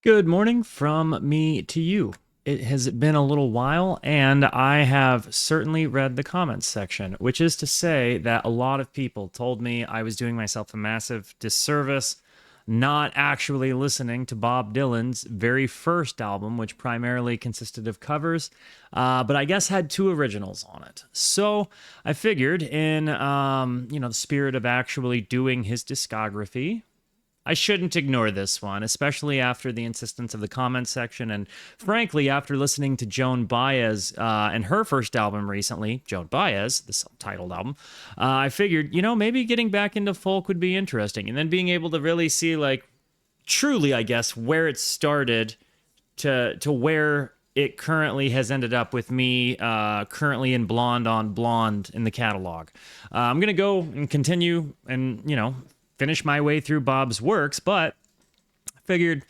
Good morning from me to you. It has been a little while, and I have certainly read the comments section, which is to say that a lot of people told me I was doing myself a massive disservice not actually listening to Bob Dylan's very first album, which primarily consisted of covers, but I guess had two originals on it. So I figured, in the spirit of actually doing his discography, I shouldn't ignore this one, especially after the insistence of the comments section, and frankly, after listening to Joan Baez and her first album recently, Joan Baez, the self-titled album, I figured, maybe getting back into folk would be interesting, and then being able to really see, truly, I guess, where it started to where it currently has ended up with me currently in Blonde on Blonde in the catalog. I'm going to go and continue and, finish my way through Bob's works, but I figured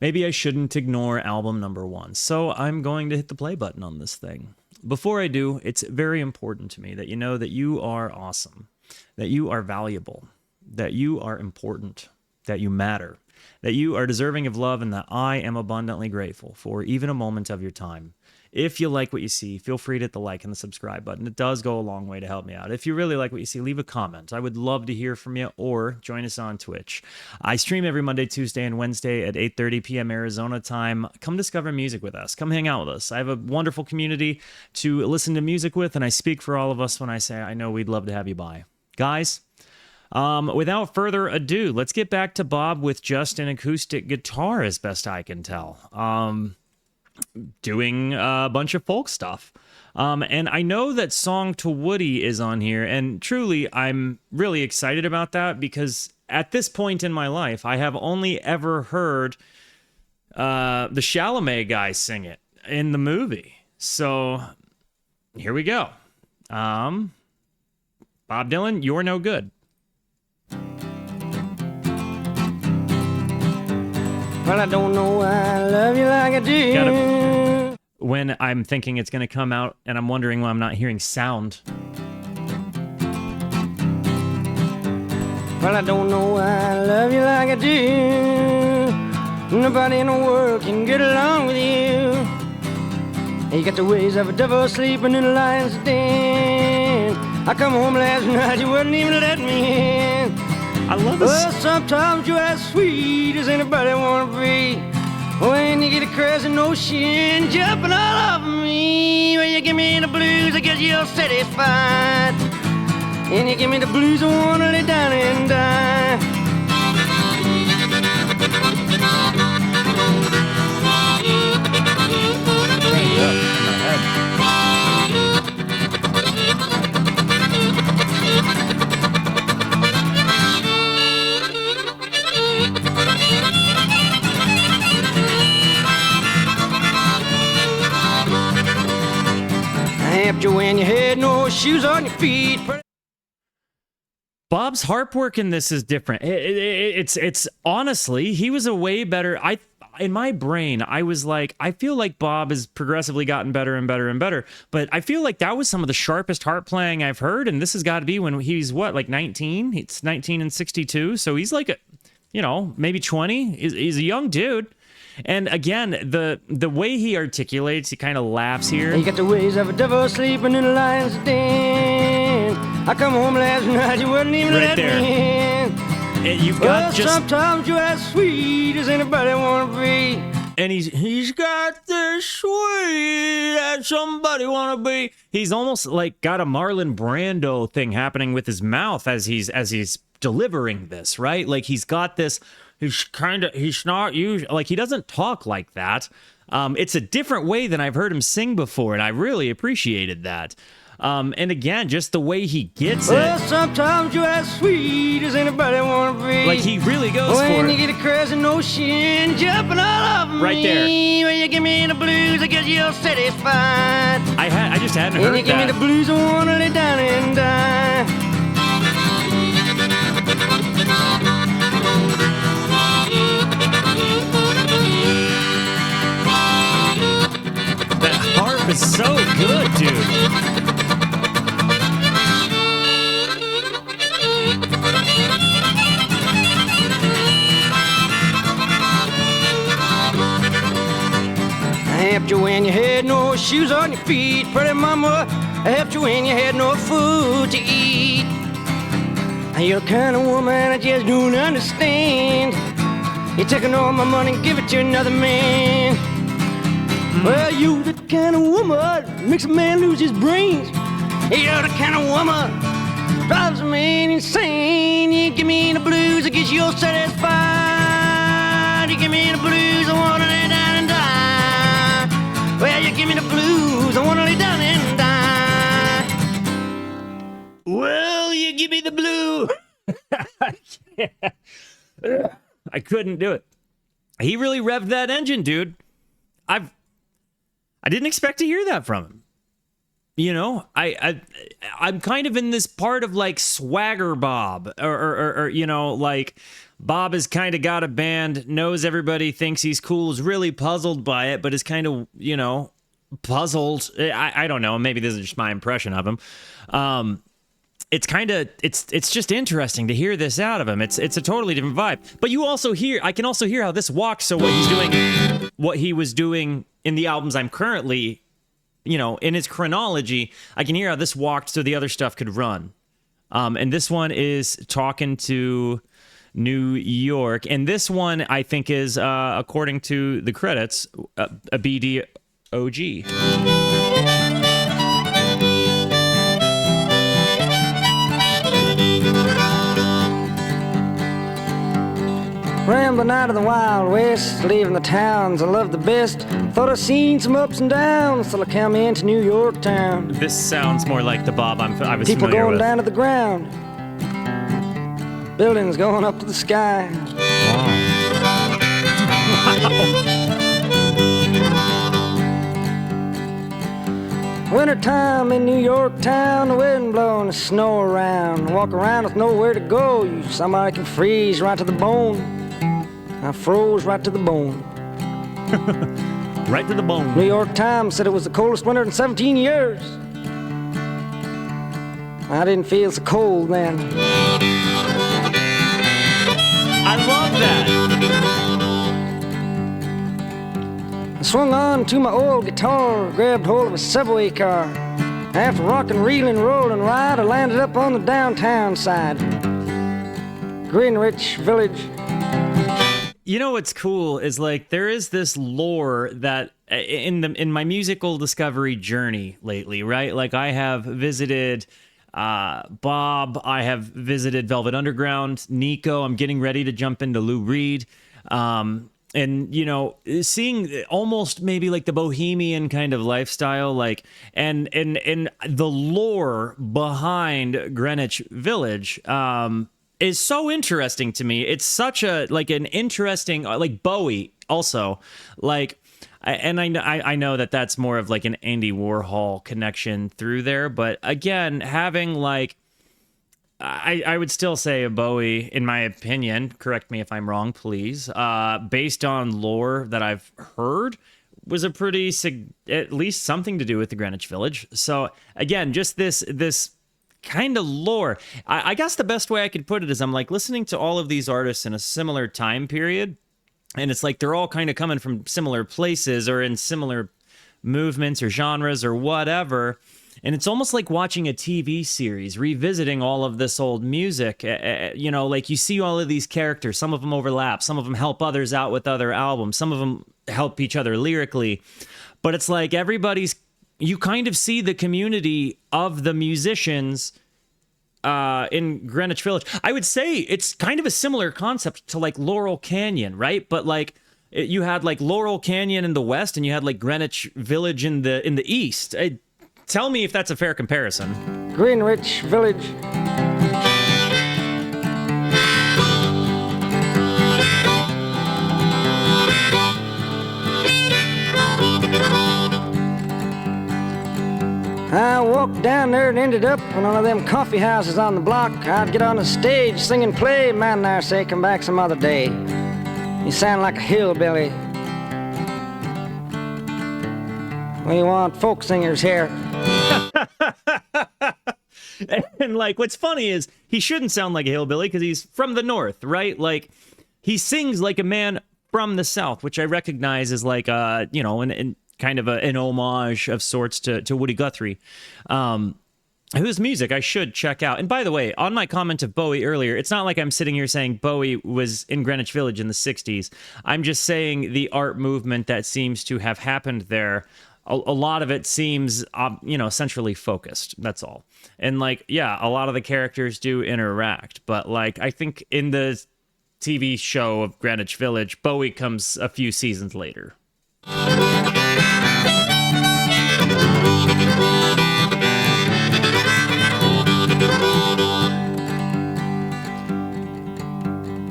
maybe I shouldn't ignore album number one. So I'm going to hit the play button on this thing. Before I do, it's very important to me that you know that you are awesome, that you are valuable, that you are important, that you matter, that you are deserving of love, and that I am abundantly grateful for even a moment of your time. If you like what you see, feel free to hit the like and the subscribe button. It does go a long way to help me out. If you really like what you see, leave a comment. I would love to hear from you, or join us on Twitch. I stream every Monday, Tuesday, and Wednesday at 8:30 p.m. Arizona time. Come discover music with us. Come hang out with us. I have a wonderful community to listen to music with, and I speak for all of us when I say I know we'd love to have you by. Guys, without further ado, let's get back to Bob with just an acoustic guitar, as best I can tell. Doing a bunch of folk stuff. And I know that Song to Woody is on here, and truly I'm really excited about that because at this point in my life, I have only ever heard the Chalamet guy sing it in the movie. So here we go. Bob Dylan, You're No Good. Well, I don't know why I love you like I do. When I'm thinking it's going to come out and I'm wondering why I'm not hearing sound. Well, I don't know why I love you like I do. Nobody in the world can get along with you. You got the ways of a devil sleeping in a lion's den. I come home last night, you wouldn't even let me in. I love this. Well, sometimes you're as sweet as anybody wanna be. When you get a crescent ocean jumping all over me. When you give me the blues, I guess you're satisfied. And you give me the blues, I wanna lay down and die. You when your head, no shoes on your feet. Bob's harp work in this is different. It's honestly, he was a way better. In my brain, I was like, I feel like Bob has progressively gotten better and better and better. But I feel like that was some of the sharpest harp playing I've heard, and this has got to be when he's what, like 19? It's 19 and 62, so he's like, maybe 20. He's a young dude. And again, the way he articulates, he kind of laughs here. You got the ways of a devil sleeping in a lion's den. I come home last night, you wouldn't even let me in. And you've got sometimes you're as sweet as anybody wanna be. And he's got this sweet as somebody wanna be. He's almost like got a Marlon Brando thing happening with his mouth as he's delivering this, right? Like he's got this. He's not usually, like, he doesn't talk like that. It's a different way than I've heard him sing before, and I really appreciated that. And again, just the way he gets it. Well, sometimes you're as sweet as anybody wanna be. Like, he really goes for it. When you get a crescent ocean jumping all over me. Right there. When you give me the blues, I guess you're satisfied. I just hadn't heard that. When you give me the blues, I wanna lay down and die. That harp is so good, dude. helped you when you had no shoes on your feet. Pretty mama helped you when you had no food to eat. You're the kind of woman I just don't understand. You're taking all my money and give it to another man. Well, you the kind of woman that makes a man lose his brains. You're the kind of woman drives a man insane. You give me the blues, I guess you're satisfied. You give me the blues, I wanna lay down and die. Well, you give me the blues, I wanna lay down and die. Well, you give me the blue. I couldn't do it. He really revved that engine, dude. I didn't expect to hear that from him. You know, I'm kind of in this part of like Swagger Bob, or you know, like Bob has kind of got a band, knows everybody thinks he's cool, is really puzzled by it, but is kind of, you know, puzzled. I don't know. Maybe this is just my impression of him. It's kind of, it's just interesting to hear this out of him. It's a totally different vibe. But you also hear, I can also hear how this walks. So what he was doing in the albums I'm currently, you know, in his chronology, I can hear how this walked so the other stuff could run. And this one is Talkin New York. And this one, I think, is, according to the credits, a BDOG. Rambling out of the Wild West, leaving the towns I love the best. Thought I seen some ups and downs till I come into New York town. This sounds more like the Bob I was People familiar going with. down to the ground, buildings going up to the sky. Wintertime in New York town, the wind blowing the snow around. Walk around with nowhere to go, somebody can freeze right to the bone. I froze right to the bone. Right to the bone. New York Times said it was the coldest winter in 17 years. I didn't feel so cold then. I love that. I swung on to my old guitar, grabbed hold of a subway car. After rocking, reeling, rolling ride, I landed up on the downtown side. Greenwich Village. You know what's cool is like there is this lore that in my musical discovery journey lately, right? Like I have visited Bob, I have visited Velvet Underground, Nico. I'm getting ready to jump into Lou Reed. And, you know, seeing almost maybe like the bohemian kind of lifestyle, like, and the lore behind Greenwich Village, is so interesting to me. It's such a, like an interesting, like Bowie also, like, and I know that that's more of like an Andy Warhol connection through there, but again, having like, I would still say a Bowie, in my opinion, correct me if I'm wrong, please, based on lore that I've heard, was a pretty, at least something to do with the Greenwich Village. So again, just this kind of lore. I guess the best way I could put it is I'm like listening to all of these artists in a similar time period, and it's like they're all kind of coming from similar places or in similar movements or genres or whatever. And it's almost like watching a TV series, revisiting all of this old music. You know, like you see all of these characters. Some of them overlap. Some of them help others out with other albums. Some of them help each other lyrically. But it's like you kind of see the community of the musicians in Greenwich Village. I would say it's kind of a similar concept to like Laurel Canyon, right? But like you had like Laurel Canyon in the west, and you had like Greenwich Village in the east. Tell me if that's a fair comparison. Greenwich Village. I walked down there and ended up in one of them coffee houses on the block. I'd get on the stage, sing and play. Man there say, come back some other day. You sound like a hillbilly. We want folk singers here. And like what's funny is he shouldn't sound like a hillbilly because he's from the north, right? Like he sings like a man from the south, which I recognize as like you know, and kind of an homage of sorts to Woody Guthrie, whose music I should check out. And by the way, on my comment of Bowie earlier, it's not like I'm sitting here saying Bowie was in Greenwich Village in the 60s. I'm just saying the art movement that seems to have happened there, a lot of it seems, centrally focused. That's all. And like, yeah, a lot of the characters do interact, but like, I think in the TV show of Greenwich Village, Bowie comes a few seasons later.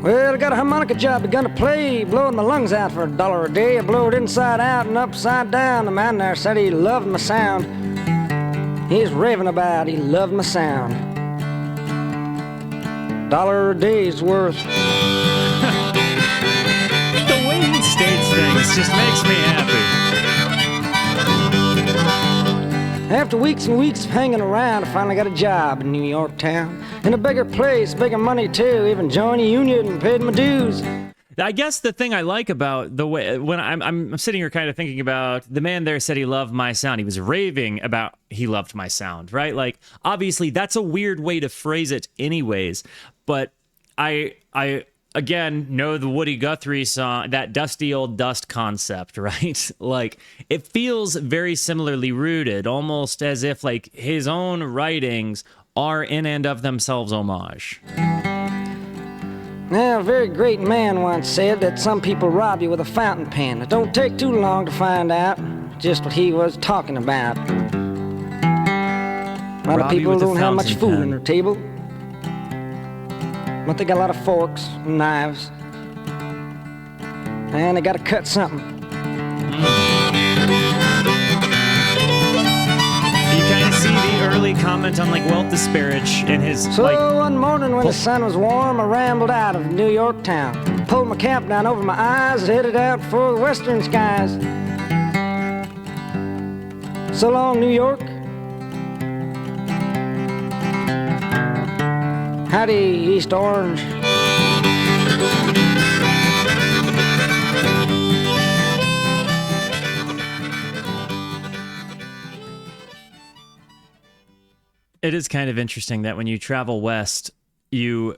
Well, I got a harmonica job, begun to play, blowing my lungs out for $1 a day. I blow it inside out and upside down. The man there said he loved my sound. He's raving about he loved my sound. $1 a day's worth. The way he states things just makes me happy. After weeks and weeks of hanging around, I finally got a job in New York town. In a bigger place, bigger money too, even joined a union and paid my dues. I guess the thing I like about the way, when I'm sitting here kind of thinking about, the man there said he loved my sound. He was raving about he loved my sound, right? Like, obviously, that's a weird way to phrase it anyways. But I again, know the Woody Guthrie song, that dusty old dust concept, right? Like, it feels very similarly rooted, almost as if, like, his own writings are in and of themselves homage. Now, a very great man once said that some people rob you with a fountain pen. It don't take too long to find out just what he was talking about. A lot of people don't have much food on their table, but they got a lot of forks and knives, and they got to cut something. You kind of see the early comment on, like, wealth disparage in his, So one morning when the sun was warm, I rambled out of New York town, pulled my cap down over my eyes, headed out for the western skies. So long, New York. Howdy, East Orange. It is kind of interesting that when you travel west, you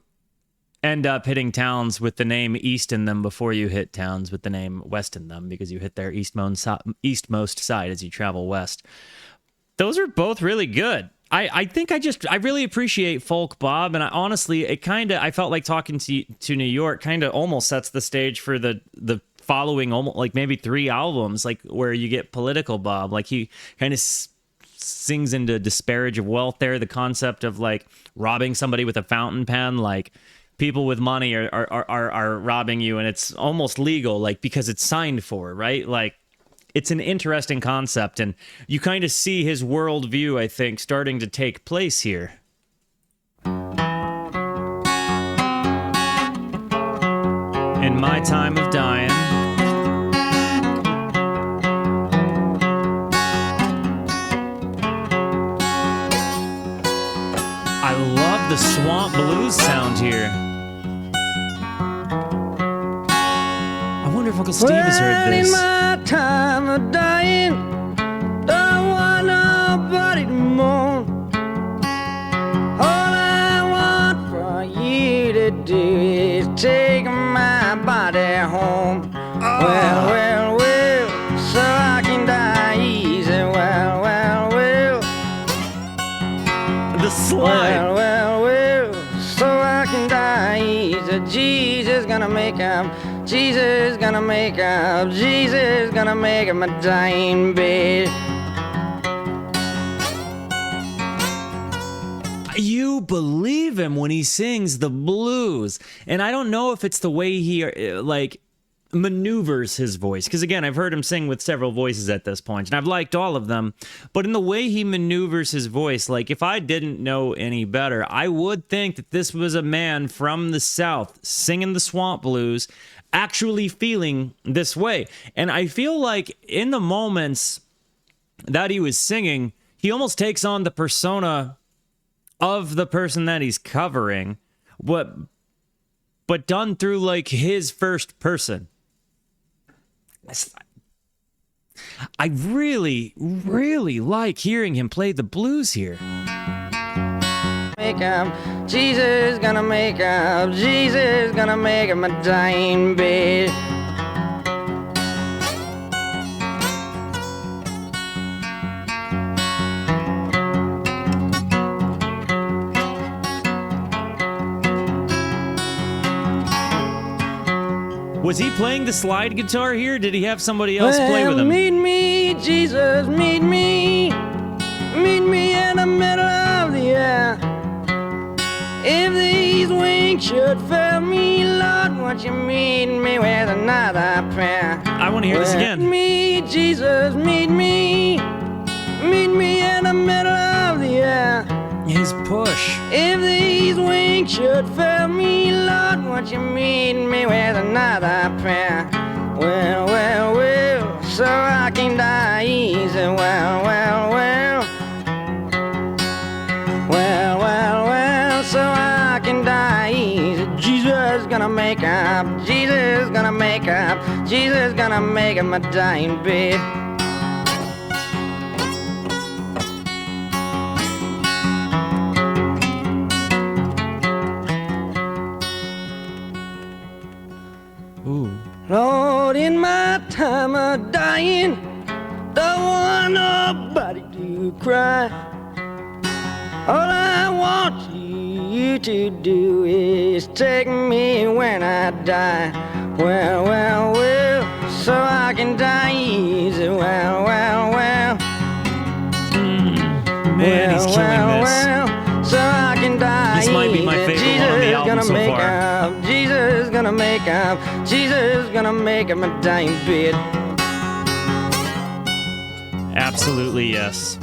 end up hitting towns with the name East in them before you hit towns with the name West in them, because you hit their eastmost side as you travel west. Those are both really good. I think I really appreciate folk Bob, and I felt like talking to New York kind of almost sets the stage for the following, almost like maybe 3 albums, like where you get political Bob. Like, he kind of sings into disparage of wealth there, the concept of like robbing somebody with a fountain pen, like people with money are robbing you, and it's almost legal, like, because it's signed for, right? Like, it's an interesting concept, and you kind of see his worldview, I think, starting to take place here. In My Time of Dyin. I love the swamp blues sound here. I wonder if Uncle Steve has heard this. In my time of dying, don't want nobody to mourn. All I want for you to do is take my body home. Well, so I can die easy. Well. The slide. Well, so I can die easy. Jesus gonna make him. Jesus gonna make up, Jesus gonna make him a dying bed. You believe him when he sings the blues. And I don't know if it's the way he, like, maneuvers his voice, because again, I've heard him sing with several voices at this point, and I've liked all of them, but in the way he maneuvers his voice, like, if I didn't know any better, I would think that this was a man from the South singing the swamp blues, actually feeling this way. And I feel like in the moments that he was singing, he almost takes on the persona of the person that he's covering, but done through, like, his first person. I really, really like hearing him play the blues here. Make up, Jesus gonna make up, Jesus gonna make up my dying bed. Was he playing the slide guitar here? Did he have somebody else play with him? Meet me, Jesus, meet me in the middle of the air. If these wings should fail me, Lord, won't you meet me with another prayer? I want to hear this again. Meet me, Jesus, meet me in the middle of the air. His push. If these wings should fail me, Lord, won't you meet me with another prayer? Well, well, well, so I can die easy. Well, well, well. Well, well, well, so I can die easy. Jesus gonna make up, Jesus gonna make up, Jesus gonna make up my dying bed. Lord, in my time of dying, don't want nobody to cry. All I want you to do is take me when I die. Well, well, well, so I can die easy. Well, well, well. Man, he's killing this. Well, so I can die This might be my favorite Jesus one on the album gonna so make far. Up, Jesus gonna make up, Jesus gonna make up my dying bed. Absolutely, yes.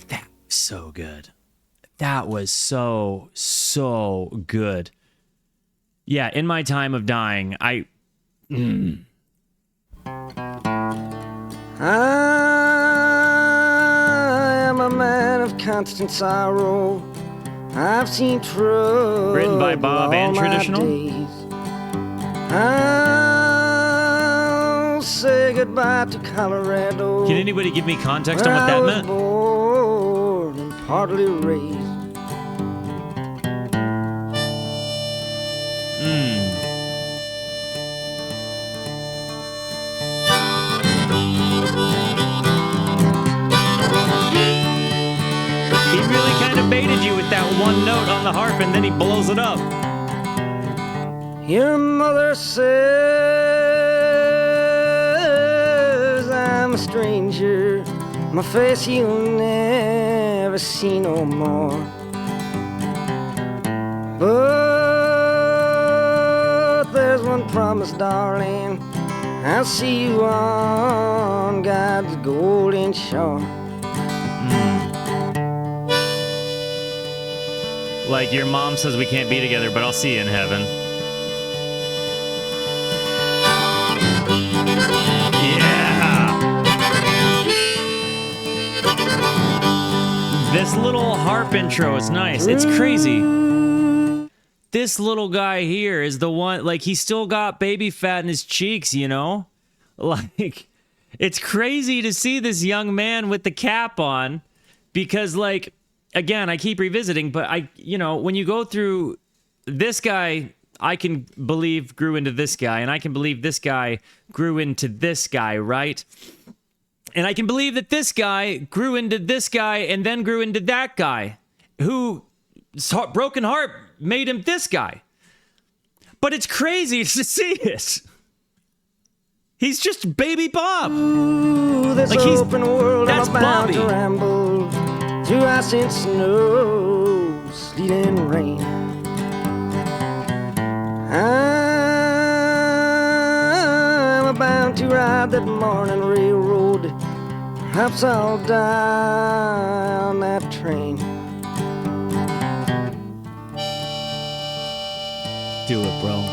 That was so good. That was so good. Yeah, in my time of dying, I am a man of constant sorrow. I've seen trouble. Written by Bob and all my Traditional? days. I'll say goodbye to Colorado. Can anybody give me context on where what that I was meant? born and partly raised. He really kind of baited you with that one note on the harp and then he blows it up. Your mother says I'm a stranger. My face you'll never see no more. But there's one promise, darling. I'll see you on God's golden shore. Like your mom says we can't be together, but I'll see you in heaven. Yeah! This little harp intro is nice. It's crazy. This little guy here is the one, like, he's still got baby fat in his cheeks, you know? Like, it's crazy to see this young man with the cap on because, like, again, I keep revisiting, but when you go through this guy, I can believe grew into this guy, and I can believe this guy grew into this guy, right? And I can believe that this guy grew into this guy and then grew into that guy who broken heart made him this guy. But it's crazy to see it. He's just baby Bob. Ooh, this Like he's open world that's I'm about Bobby. to ramble through ice and snow, sleet and rain. I'm about to ride that morning railroad. Perhaps I'll die on that train. Do it, bro.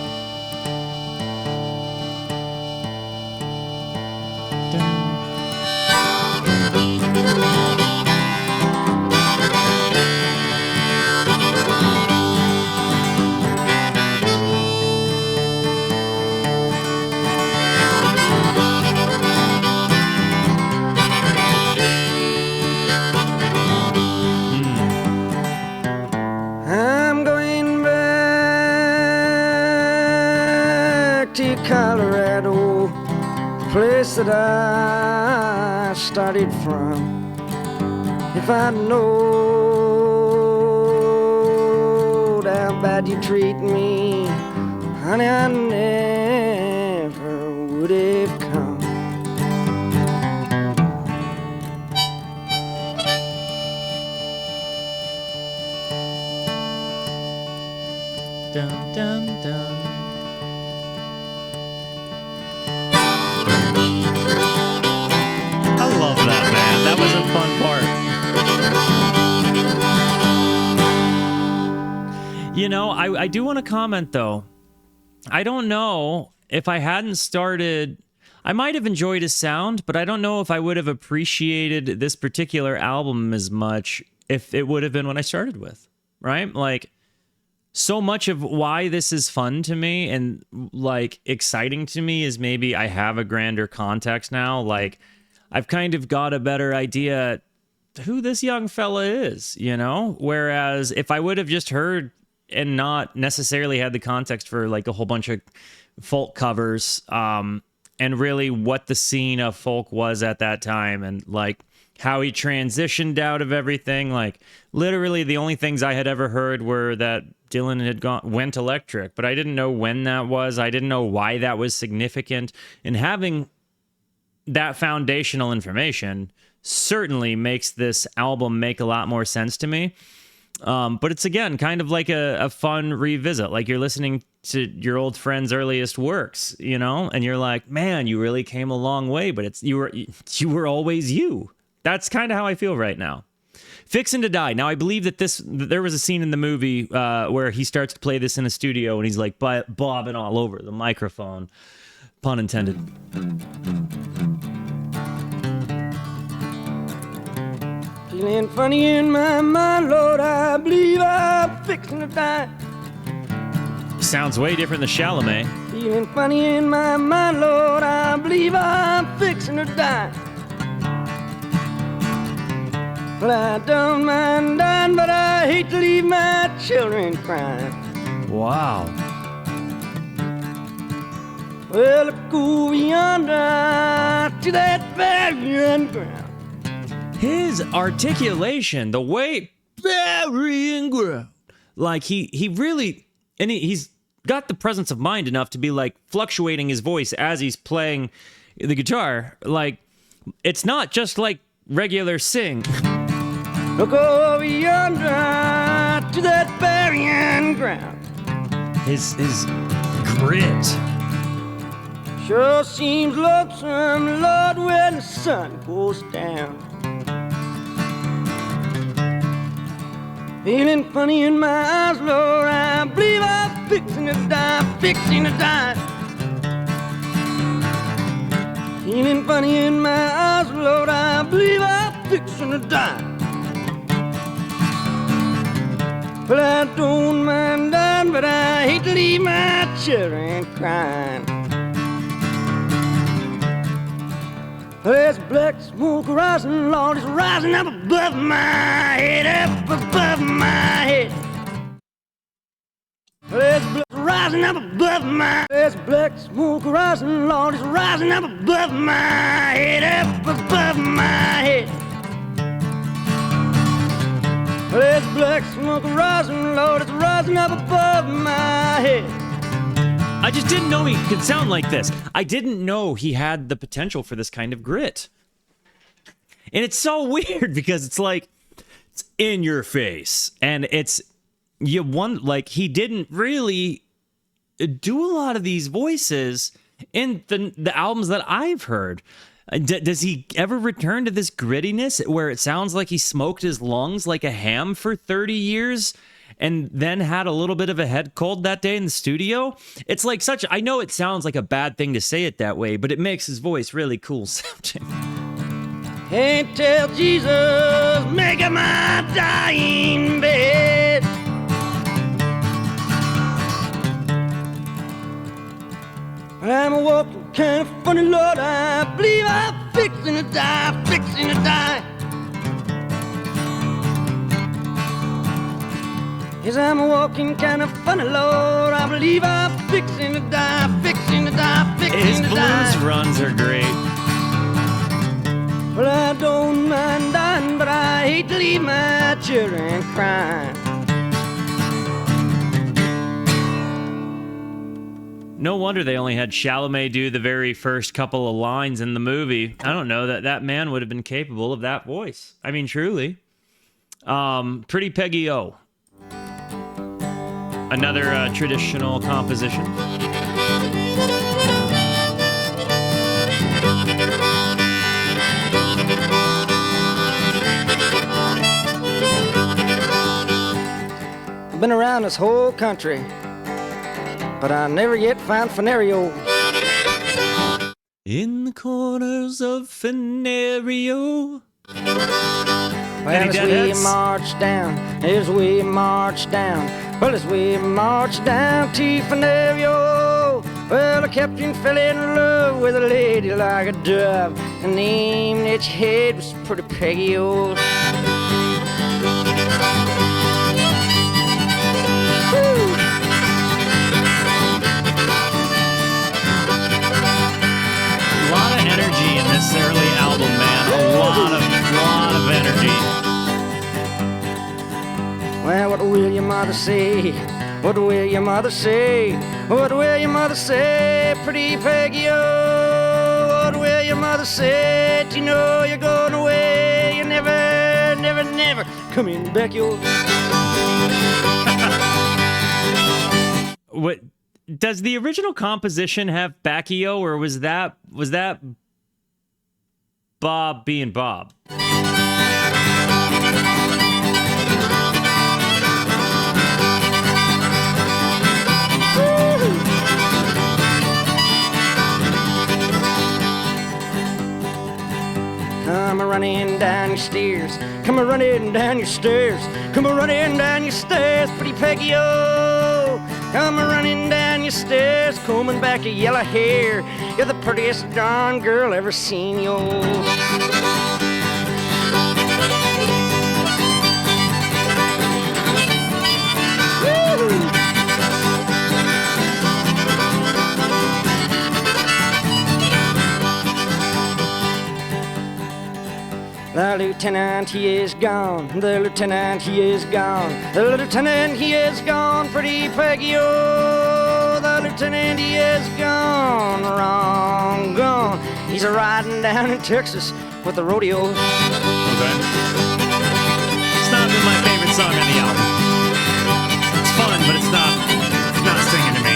to Colorado, place that I started from. If I know how bad you treat me, honey, I never would have come. Dun, dun, dun. I love that, man. That was a fun part. You know, I do want to comment, though. I don't know if I hadn't started... I might have enjoyed his sound, but I don't know if I would have appreciated this particular album as much if it would have been when I started with, right? Like, so much of why this is fun to me and, like, exciting to me is maybe I have a grander context now. Like, I've kind of got a better idea who this young fella is, you know? Whereas if I would have just heard and not necessarily had the context for, like, a whole bunch of folk covers, and really what the scene of folk was at that time and, like, how he transitioned out of everything. Like, literally the only things I had ever heard were that Dylan had went electric, but I didn't know when that was. I didn't know why that was significant. And having that foundational information certainly makes this album make a lot more sense to me. But it's, again, kind of like a fun revisit. Like, you're listening to your old friend's earliest works, you know, and you're like, man, you really came a long way, but you were always you. That's kind of how I feel right now. Fixin to Die. Now, I believe that there was a scene in the movie where he starts to play this in a studio and he's like bobbing all over the microphone. Pun intended. Feeling funny in my mind, Lord, I believe I'm fixing to die. Sounds way different than Chalamet. Feeling funny in my mind, Lord, I believe I'm fixing to die. Well, I don't mind dying, but I hate to leave my children crying. Wow. Well, look over yonder to that burying ground. His articulation, the way burying ground, like he really, and he's got the presence of mind enough to be like fluctuating his voice as he's playing the guitar. Like, it's not just like regular sing. Look over yonder to that burying ground. His grit. Sure seems lonesome, Lord, when the sun goes down. Feeling funny in my eyes, Lord, I believe I'm fixing to die, fixing to die. Feeling funny in my eyes, Lord, I believe I'm fixing to die. Well, I don't mind dying, but I hate to leave my children crying. There's black smoke rising, Lord, it's rising up above my head, up above my head. There's black rising up above my. There's black smoke rising, Lord, it's rising up above my head, up above my head. There's black smoke rising, Lord, it's rising up above my head. I just didn't know he could sound like this. I didn't know he had the potential for this kind of grit. And it's so weird because it's like, it's in your face. And it's, like, he didn't really do a lot of these voices in the albums that I've heard. Does he ever return to this grittiness where it sounds like he smoked his lungs like a ham for 30 years and then had a little bit of a head cold that day in the studio? It's like I know it sounds like a bad thing to say it that way, but it makes his voice really cool sounding. Can't tell Jesus, make him my dying bed. I'm walking kind of funny, Lord, I believe I'm fixing to die, fixing to die. Yes, I'm walking kind of funny, Lord, I believe I'm fixing to die, fixing to His 16 to blues die. runs are great. Well, I don't mind dying, but I hate to leave my children crying. No wonder they only had Chalamet do the very first couple of lines in the movie. I don't know that man would have been capable of that voice. I mean, truly. Pretty Peggy-O. Another traditional composition. I've been around this whole country, but I never yet found Phenario. In the corners of Phenario. Well, Any as we deadheads? march down, as we march down, well, as we march down to Phenario, well, the captain fell in love with a lady like a dove, and the name that she had was pretty Peggy-O. A lot of energy in this early album, man. A lot of energy. Well, what will your mother say? What will your mother say? What will your mother say, pretty Peggy-O? What will your mother say? Do you know you're going away? You never, never, never coming back, yo. What does the original composition have Peggy-O, or was that Bob being Bob? Come a running down your stairs, come a running down your stairs, come a running down your stairs, pretty Peggy-O. Come a running down your stairs, combing back your yellow hair. You're the prettiest darn girl ever seen, yo. The lieutenant, he is gone. The lieutenant, he is gone. The lieutenant, he is gone. Pretty Peggy-O. The lieutenant, he is gone. Wrong, gone. He's a riding down in Texas with the rodeo. Okay. It's not been my favorite song on the album. It's fun, but it's not singing to me.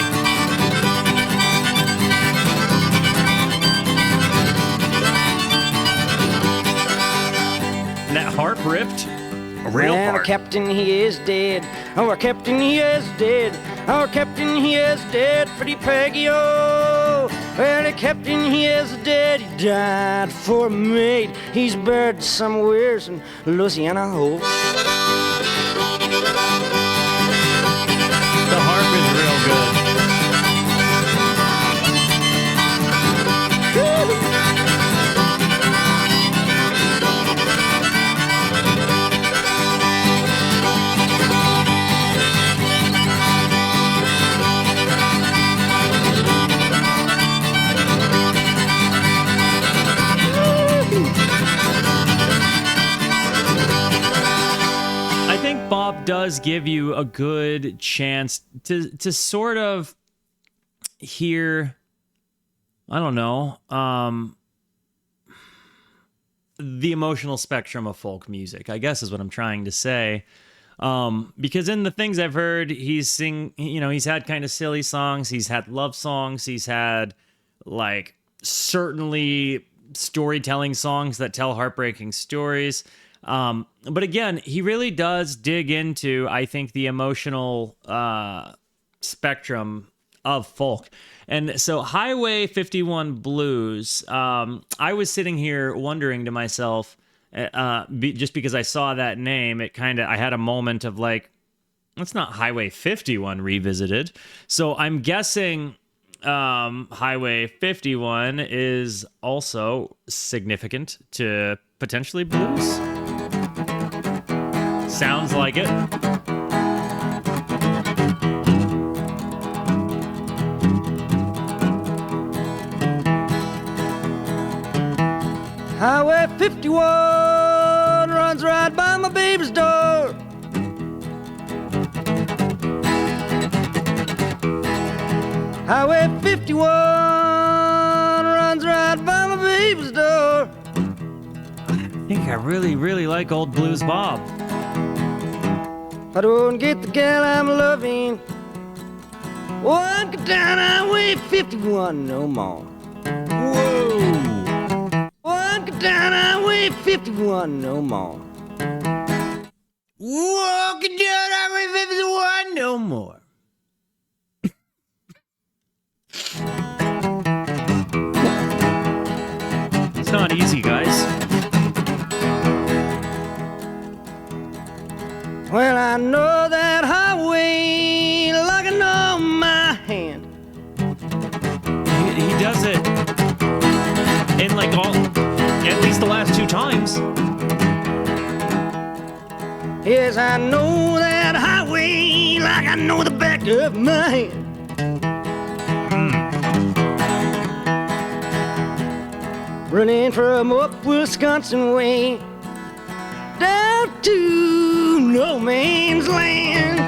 And that harp ripped. A real And our harp. captain, he is dead. Our captain, he is dead. Our captain, he is dead. Pretty Peggy-O. Well, the captain, he is dead. He died for a mate. He's buried somewheres in Louisiana. Oh. The harp is real good. I think Bob does give you a good chance to sort of hear, I don't know, the emotional spectrum of folk music, I guess is what I'm trying to say. Because in the things I've heard, he's had kind of silly songs, he's had love songs, he's had like certainly storytelling songs that tell heartbreaking stories. But again, he really does dig into, I think, the emotional spectrum of folk. And so Highway 51 Blues, I was sitting here wondering to myself, just because I saw that name, I had a moment of like, it's not Highway 51 revisited. So I'm guessing Highway 51 is also significant to potentially blues. Sounds like it. Highway 51 runs right by my baby's door. Highway 51 runs right by my baby's door. I think I really like Old Blues Bob. If I don't get the gal I'm loving, won't go down Highway 51 no more. Whoa! Won't go down Highway 51 no more. Walking down Highway 51 no more. It's not easy, guys. Well, I know that highway like I know my hand. He does it in like at least the last 2 times. Yes, I know that highway like I know the back of my hand. Running from up Wisconsin way down to no man's land.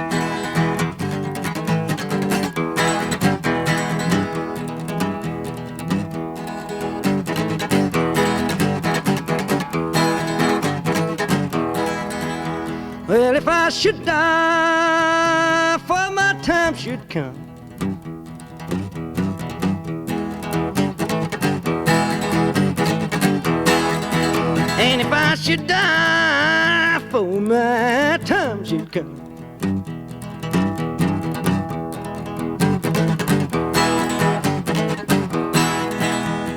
Well, if I should die, for my time should come. And if I should die, for my time should come.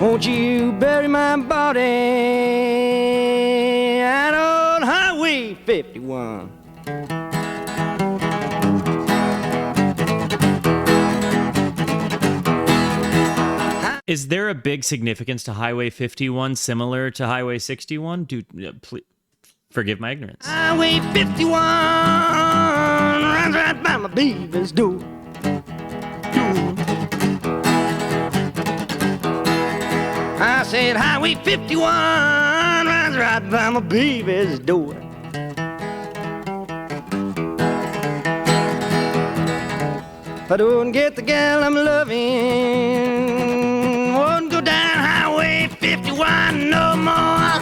Won't you bury my body out on Highway 51? Is there a big significance to Highway 51 similar to Highway 61? Please, forgive my ignorance. Highway 51 runs right by my baby's door. I said Highway 51 runs right by my baby's door. If I don't get the gal I'm loving, won't go down Highway 51 no more.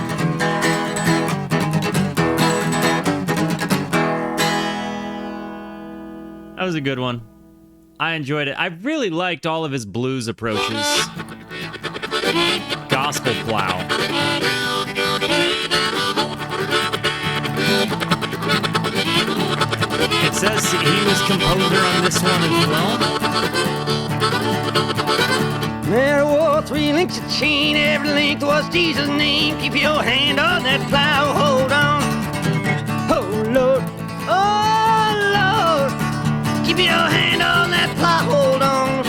That was a good one. I enjoyed it. I really liked all of his blues approaches. Gospel Plow. It says he was composer on this one as well. There were 3 links of chain, every link was Jesus' name. Keep your hand on that plow, hold on. Oh Lord, oh Lord, keep your hand on that plow, hold on.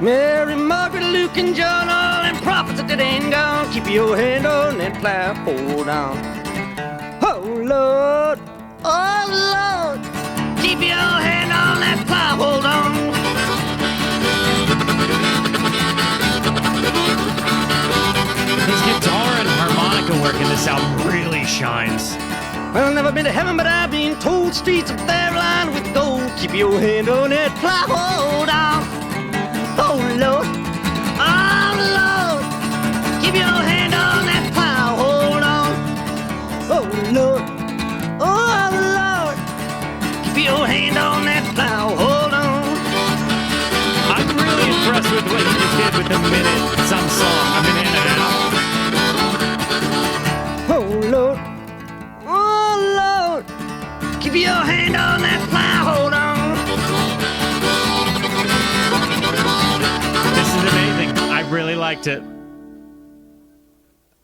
Mary, Margaret, Luke, and John, all them prophets that ain't gone. Keep your hand on that plow, hold on. Oh Lord, oh Lord, keep your hand on that plow, hold on. His guitar and harmonica work in this album really shines. Well, I've never been to heaven, but I've been told streets up there lined with gold. Keep your hand on that plow, hold on. Oh Lord, oh Lord, keep your hand on that plow, hold on. Oh Lord, oh Lord, keep your hand on that plow, hold on. I'm really impressed with what he just did with the minute-some song. A minute and a half. Oh Lord, oh Lord, keep your hand on that plow, hold on. This is amazing. I really liked it.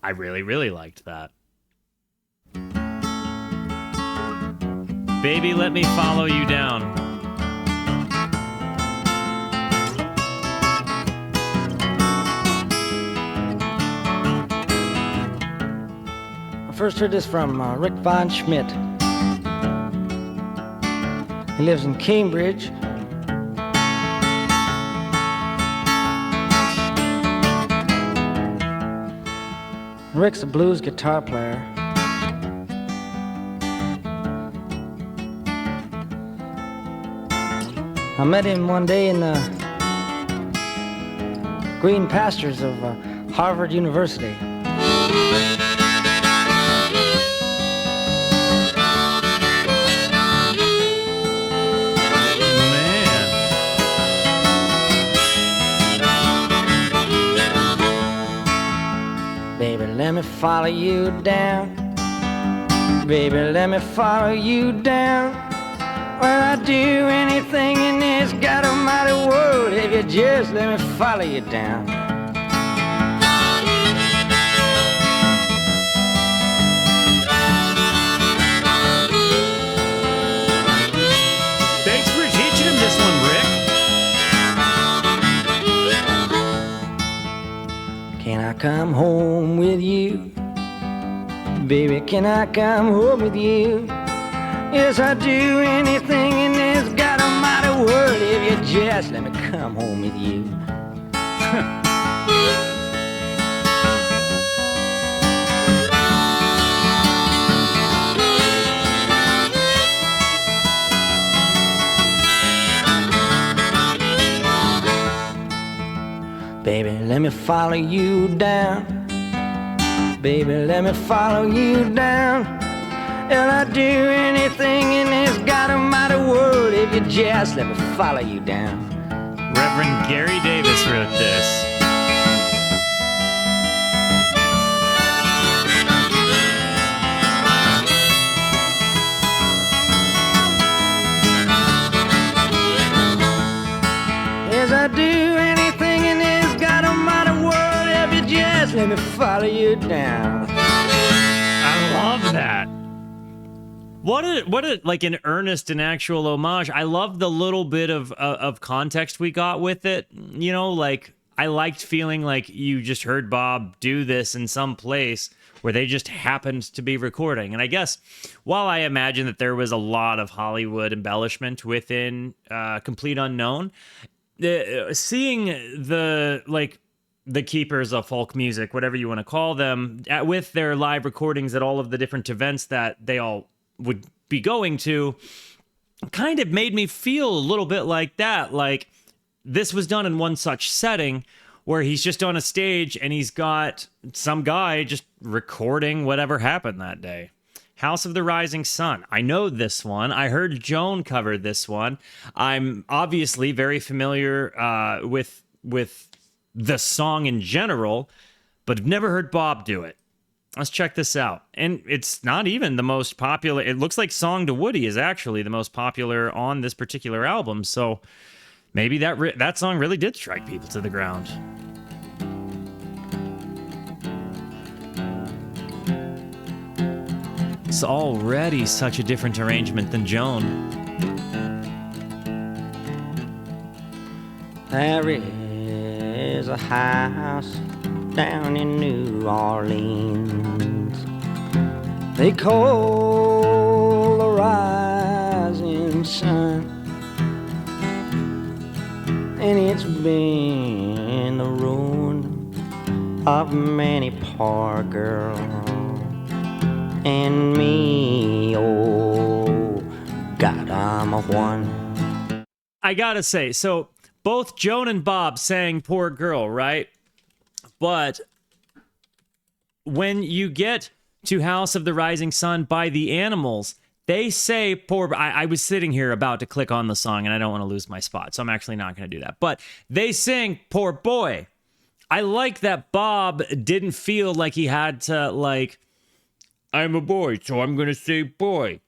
I really liked that. Baby, let me follow you down. I first heard this from Rick Von Schmidt. He lives in Cambridge. Rick's a blues guitar player. I met him one day in the green pastures of Harvard University. Baby, let me follow you down. Baby, let me follow you down. Well, I'd do anything in this God Almighty world if you just let me follow you down. Thanks for teaching him this one, Rick. Can I come home with you? Baby, can I come home with you? Yes, I'd do anything in this God Almighty world if you just let me come home with you. Baby, let me follow you down. Baby, let me follow you down. And I'd do anything in this God Almighty world if you just let me follow you down. Reverend Gary Davis wrote this. Yes, I'd do anything in this God Almighty world if you just let me follow you down. I love that. What a like an earnest and actual homage. I love the little bit of context we got with it. You know, like I liked feeling like you just heard Bob do this in some place where they just happened to be recording. And I guess while I imagine that there was a lot of Hollywood embellishment within Complete Unknown, seeing the keepers of folk music, whatever you want to call them, with their live recordings at all of the different events that they all would be going to, kind of made me feel a little bit like that. Like this was done in one such setting where he's just on a stage and he's got some guy just recording whatever happened that day. House of the Rising Sun. I know this one. I heard Joan cover this one. I'm obviously very familiar with the song in general, but I've never heard Bob do it. Let's check this out. And it's not even the most popular. It looks like Song to Woody is actually the most popular on this particular album. So maybe that song really did strike people to the ground. It's already such a different arrangement than Joan. There is a house down in New Orleans they call the Rising Sun, and it's been the ruin of many poor girls and me. Oh God, I'm a one. I gotta say, so both Joan and Bob sang Poor Girl, right? But when you get to House of the Rising Sun by the Animals, they say poor. I was sitting here about to click on the song and I don't want to lose my spot, so I'm actually not going to do that. But they sing Poor Boy. I like that Bob didn't feel like he had to, like, I'm a boy, so I'm going to say boy.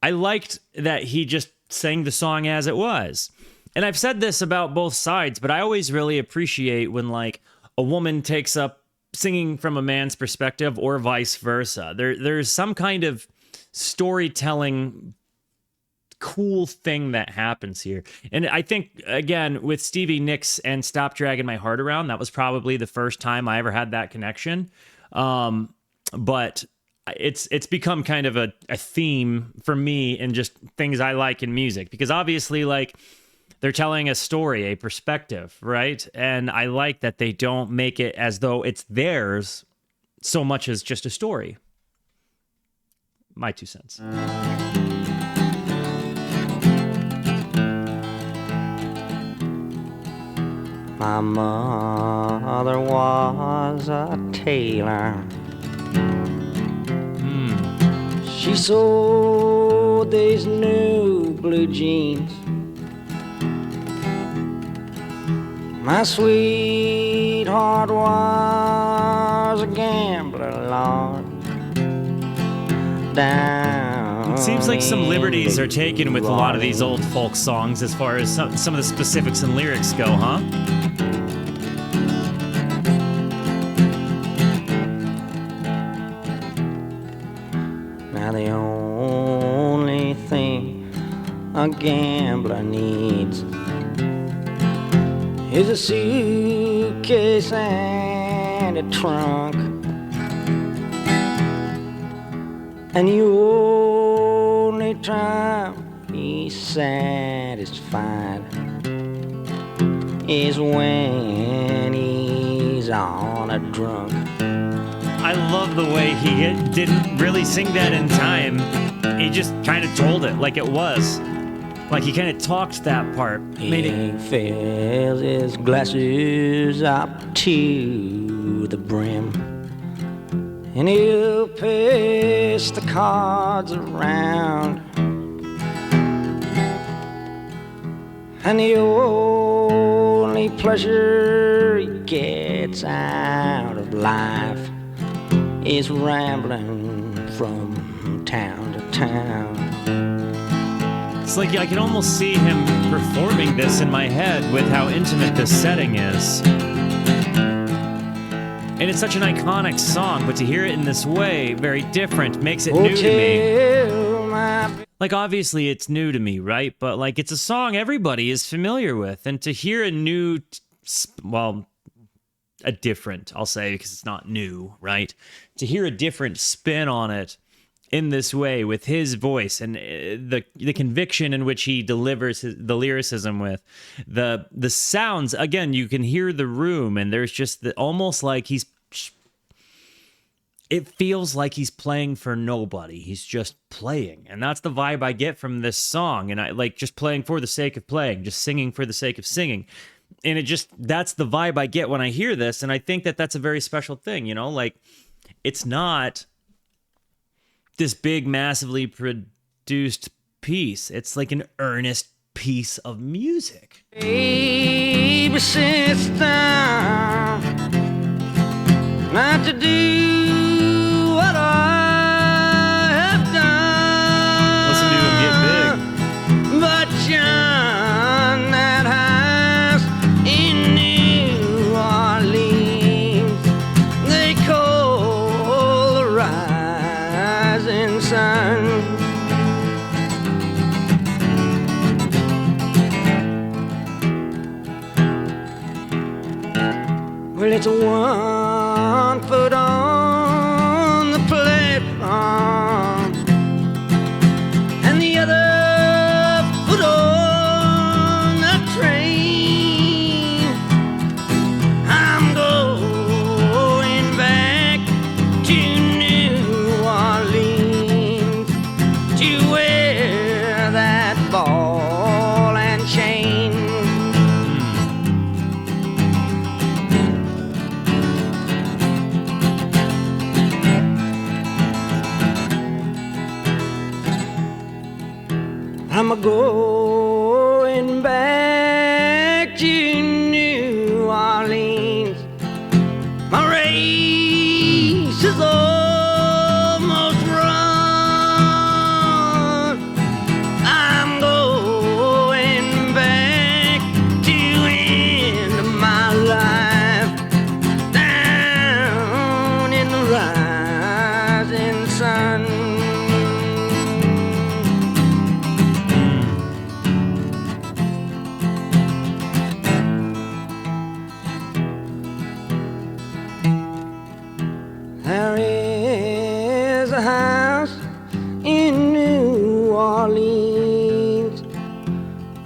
I liked that he just sang the song as it was. And I've said this about both sides, but I always really appreciate when, like, a woman takes up singing from a man's perspective or vice versa. There's some kind of storytelling cool thing that happens here. And I think, again, with Stevie Nicks and Stop Dragging My Heart Around, that was probably the first time I ever had that connection. But it's become kind of a theme for me in just things I like in music, because obviously, like, they're telling a story, a perspective, right? And I like that they don't make it as though it's theirs so much as just a story. My 2 cents. My mother was a tailor. She sewed these new blue jeans. My sweetheart was a gambler, Lord. Down It seems like some liberties are taken with a lot of these old folk songs as far as some of the specifics and lyrics go, huh? Now the only thing a gambler needs is a suitcase and a trunk, and the only time he's satisfied is when he's on a drunk. I love the way he didn't really sing that in time. He just kind of told it like it was. Like he kind of talked that part. He fills his glasses up to the brim, and he'll pass the cards around, and the only pleasure he gets out of life is rambling from town to town. It's like I can almost see him performing this in my head with how intimate this setting is. And it's such an iconic song, but to hear it in this way, very different, makes it new to me. Like, obviously it's new to me, right? But like, it's a song everybody is familiar with. And to hear a new, well, a different, I'll say, because it's not new, right? To hear a different spin on it in this way with his voice and the conviction in which he delivers the lyricism with the sounds, again, you can hear the room, and there's just almost like it feels like he's playing for nobody. He's just playing, and that's the vibe I get from this song. And I like just playing for the sake of playing, just singing for the sake of singing. And that's the vibe I get when I hear this. And I think that that's a very special thing, like it's not this big, massively produced piece. It's like an earnest piece of music. Baby sister, not to do what I have done. Listen to him get big. But John, that house in New Orleans, they call the Risin Sun. Well, it's a 1 foot on the platform and the other foot on the train. I'm going back to New Orleans to wear that ball and chain. I'm a-going back to New Orleans. My race is almost run. I'm going back to end my life down in the rising sun. house in New Orleans.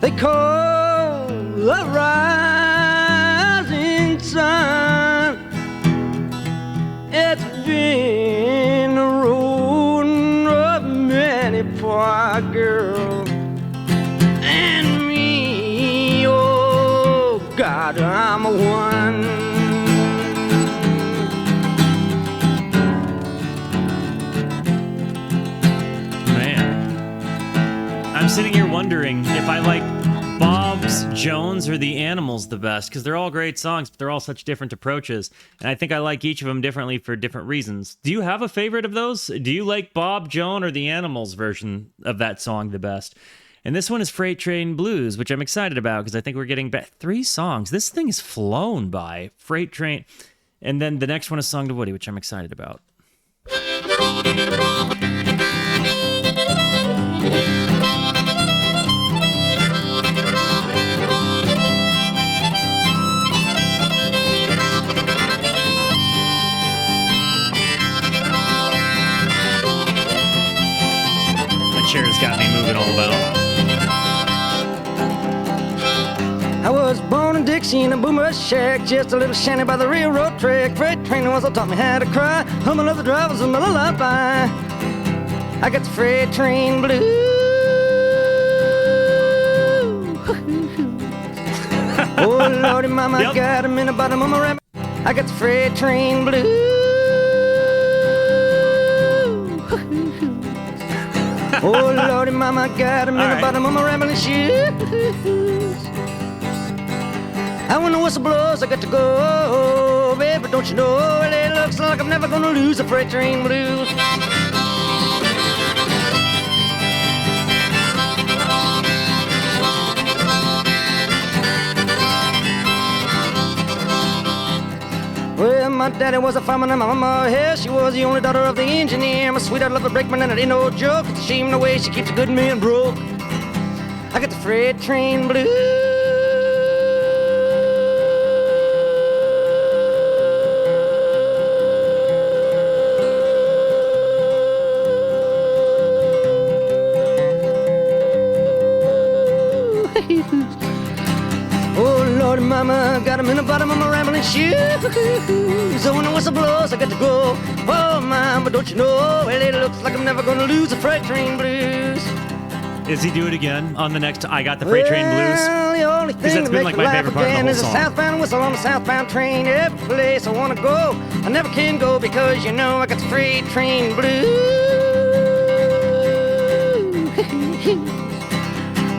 They call the Rising Sun. It's been a road of many poor girls and me. Oh God, I'm a one. I'm sitting here wondering if I like Bob's, Jones, or The Animals the best, because they're all great songs, but they're all such different approaches, and I think I like each of them differently for different reasons. Do you have a favorite of those? Do you like Bob, Joan, or The Animals version of that song the best? And this one is Freight Train Blues, which I'm excited about, because I think we're getting back 3 songs. This thing is flown by. Freight Train. And then the next one is Song to Woody, which I'm excited about. Chair's got me moving all about. I was born in Dixie in a boomer shack, just a little shanty by the railroad track. Freight train was what taught me how to cry. Humming of the drivers and the lullaby. I got the freight train blues. Oh Lordy, mama, Yep. got him in the bottom of my rabbit. I got the freight train blues. Oh Lordy, mama, got him in the bottom of my rambling shoes. And when the whistle blows, I got to go. Baby, don't you know, it looks like I'm never gonna lose the freight train blues. Well, my daddy was a fireman and my mama, hell, she was the only daughter of the engineer. My sweetheart loved the brakeman and it ain't no joke. It's a shame the way she keeps a good man broke. I got the freight train blues. Oh Lord, mama, got him in the bottom of my rambling shoes. So when the whistle blows, I got to go. Oh mama, don't you know, well, it looks like I'm never gonna lose the freight train blues. Is he do it again on the next I Got the Freight Train Blues? Well, the only thing that's that been makes like me my laugh favorite part of the again whole is a song. southbound whistle on a southbound train. Every place I wanna go, I never can go because you know I got the freight train blues.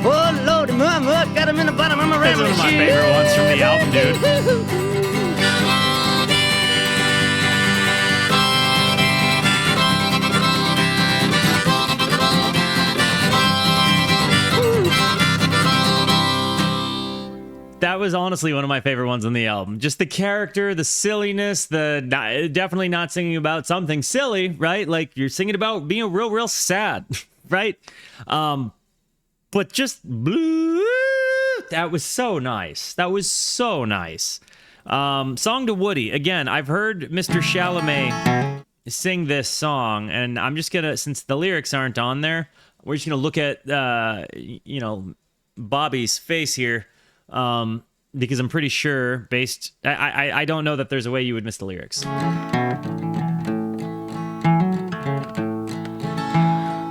Oh Lordy, mama, got him in the bottom of my That's one rambling of my shoes. favorite ones from the album, dude. That was honestly one of my favorite ones on the album. Just the character, the silliness, definitely not singing about something silly, right? Like you're singing about being real sad, right? But just blue. That was so nice. That was so nice. Song to Woody. Again, I've heard Mr. Chalamet sing this song, and I'm just gonna, since the lyrics aren't on there, we're just gonna look at Bobby's face here. Because I'm pretty sure I don't know that there's a way you would miss the lyrics.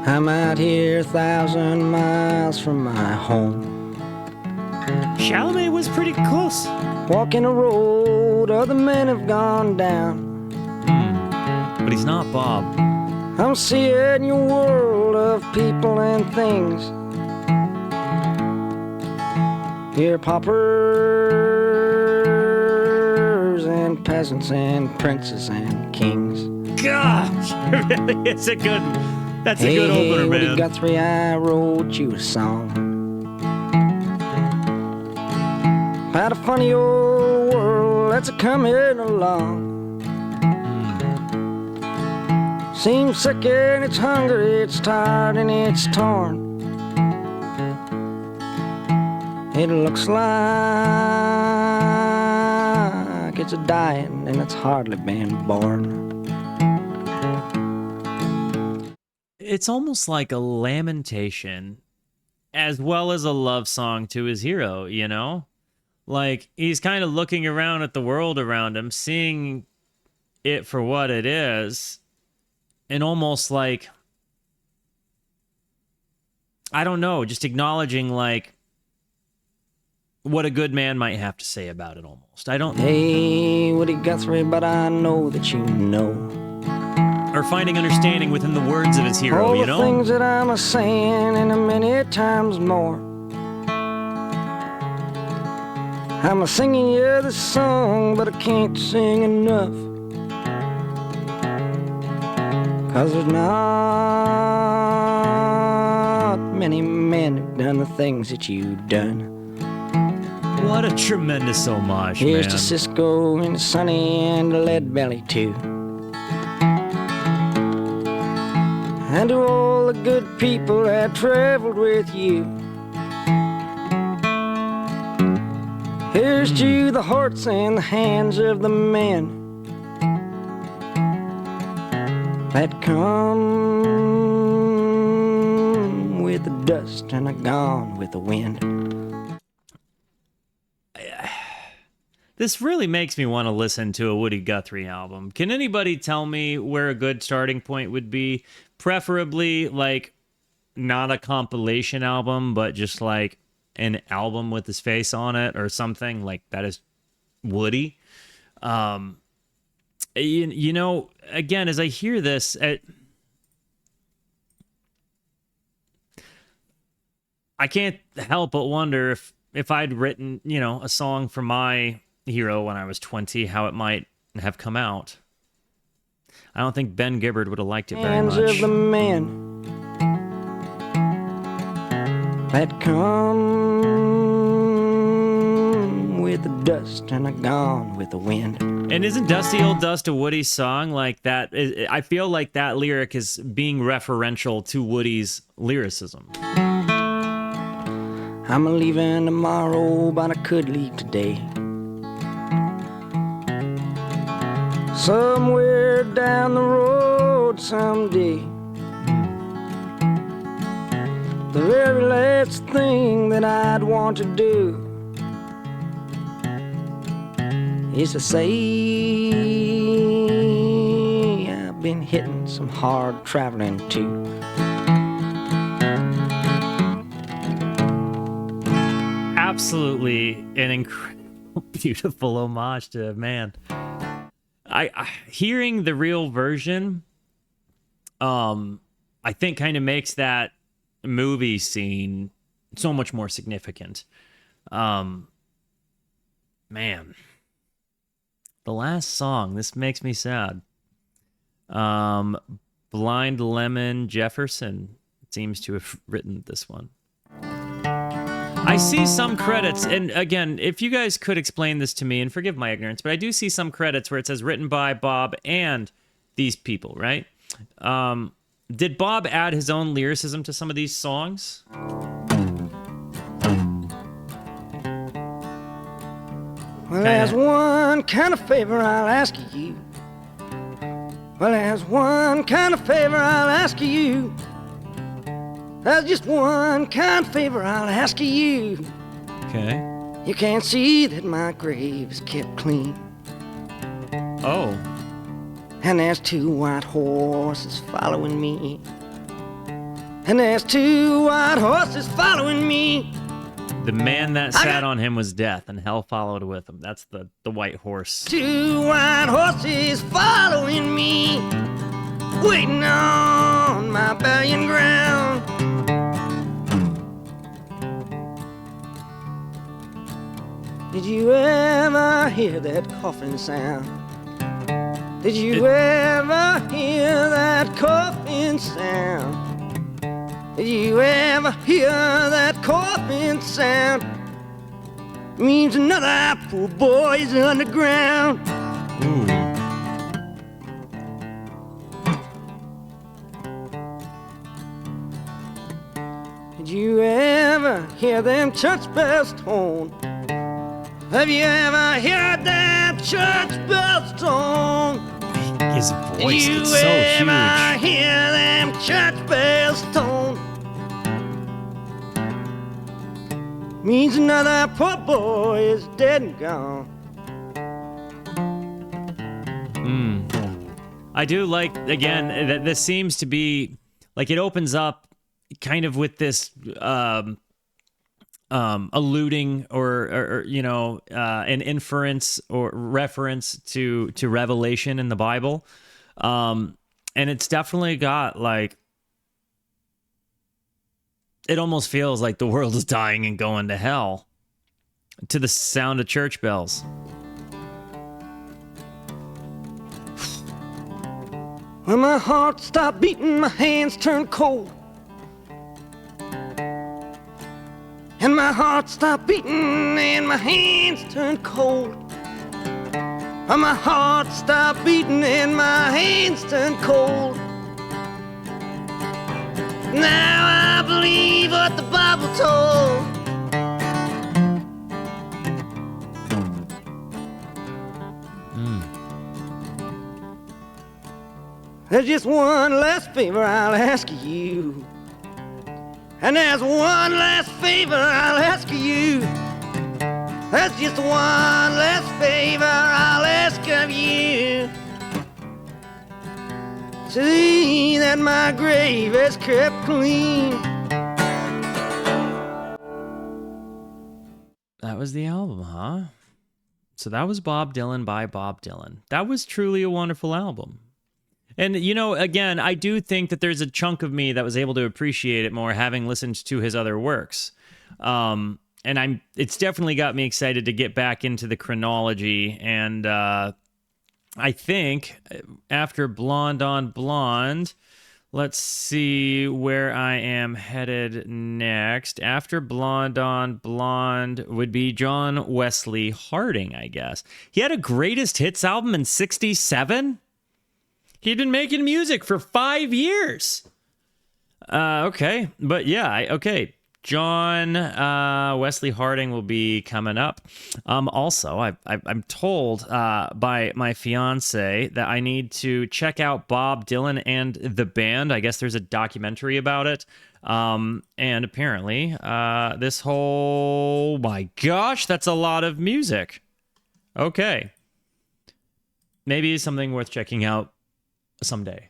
I'm out here 1,000 miles from my home, Chalamet was pretty close. walking a road other men have gone down. But he's not Bob. I'm seeing your world of people and things. Here paupers and peasants and princes and kings. Gosh, really, it's a good. That's a good opener, Woody man. Guthrie, I wrote you a song about a funny old world that's a coming along. Seems sick and it's hungry, it's tired and it's torn. It looks like it's a dying and it's hardly been born. It's almost like a lamentation as well as a love song to his hero, you know? Like he's kind of looking around at the world around him, seeing it for what it is, and almost like, I don't know, just acknowledging like what a good man might have to say about it almost. I don't Hey, Woody Guthrie, but I know that you know or finding understanding within the words of his hero, all you the know? things that I'm a saying and a many times more. I'm a singing you this song, but I can't sing enough. 'Cause there's not many men who've done the things that you've done. What a tremendous homage, Here's man. to Cisco and to Sonny and to Lead Belly too. And to all the good people that traveled with you. Here's to the hearts and the hands of the men that come with the dust and are gone with the wind. This really makes me want to listen to a Woody Guthrie album. Can anybody tell me where a good starting point would be? Preferably, like, not a compilation album, but just like an album with his face on it or something like that is Woody. You know, again, as I hear this, I can't help but wonder if I'd written, you know, a song for my hero when I was 20, how it might have come out. I don't think Ben Gibbard would have liked it very Hands much. of the men that come with the dust and are gone with the wind. And isn't Dusty Old Dust a Woody song like that? I feel like that lyric is being referential to Woody's lyricism. I'm a leaving tomorrow, but I could leave today. Somewhere down the road someday. The very last thing that I'd want to do is to say I've been hitting some hard traveling too. Absolutely an incredible, beautiful homage to man. I hearing the real version, I think kind of makes that movie scene so much more significant. Man, the last song, this makes me sad. Blind Lemon Jefferson seems to have written this one. I see some credits, and again, if you guys could explain this to me, and forgive my ignorance, but I do see some credits where it says written by Bob and these people, right? Did Bob add his own lyricism to some of these songs? Well, there's one kind of favor I'll ask of you. Well, there's one kind of favor I'll ask of you. There's just one kind of favor I'll ask of you. Okay. You can't see that my grave is kept clean. Oh. And there's two white horses following me. And there's two white horses following me. The man that sat on him was death, and hell followed with him. That's the white horse. Two white horses following me, waiting on my burying ground. Did you ever hear that coffin sound? Did you ever hear that coffin sound? Did you ever hear that coffin sound? Means another poor boy's underground. Ooh. Did you ever hear them church bells tone? Have you ever heard that church bells tone? His voice, You it's so ever huge. hear them church bells tone? Means another poor boy is dead and gone. I do like, again, that this seems to be, like, it opens up kind of with this alluding or you know, an inference or reference to Revelation in the Bible. And it's definitely got, like, it almost feels like the world is dying and going to hell to the sound of church bells. When my heart stopped beating, my hands turned cold. And my heart stopped beating and my hands turned cold. And my heart stopped beating and my hands turned cold. Now I believe what the Bible told. There's just one last favor I'll ask of you. And there's one last favor I'll ask of you. There's just one last favor I'll ask of you. See that my grave is kept clean. That was the album, huh? So that was Bob Dylan by Bob Dylan. That was truly a wonderful album. And, you know, again, I do think that there's a chunk of me that was able to appreciate it more having listened to his other works. And it's definitely got me excited to get back into the chronology. And I think after Blonde on Blonde, let's see where I am headed next. After Blonde on Blonde would be John Wesley Harding, I guess. He had a greatest hits album in '67. He'd been making music for 5 years. Okay. But yeah, okay. John Wesley Harding will be coming up. Also, I'm told by my fiance that I need to check out Bob Dylan and the band. I guess there's a documentary about it. And apparently, this whole... my gosh, that's a lot of music. Okay. Maybe something worth checking out someday.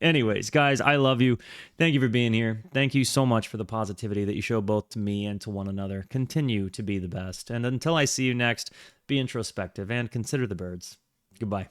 Anyways, guys, I love you. Thank you for being here. Thank you so much for the positivity that you show both to me and to one another. Continue to be the best. And until I see you next, be introspective and consider the birds. Goodbye.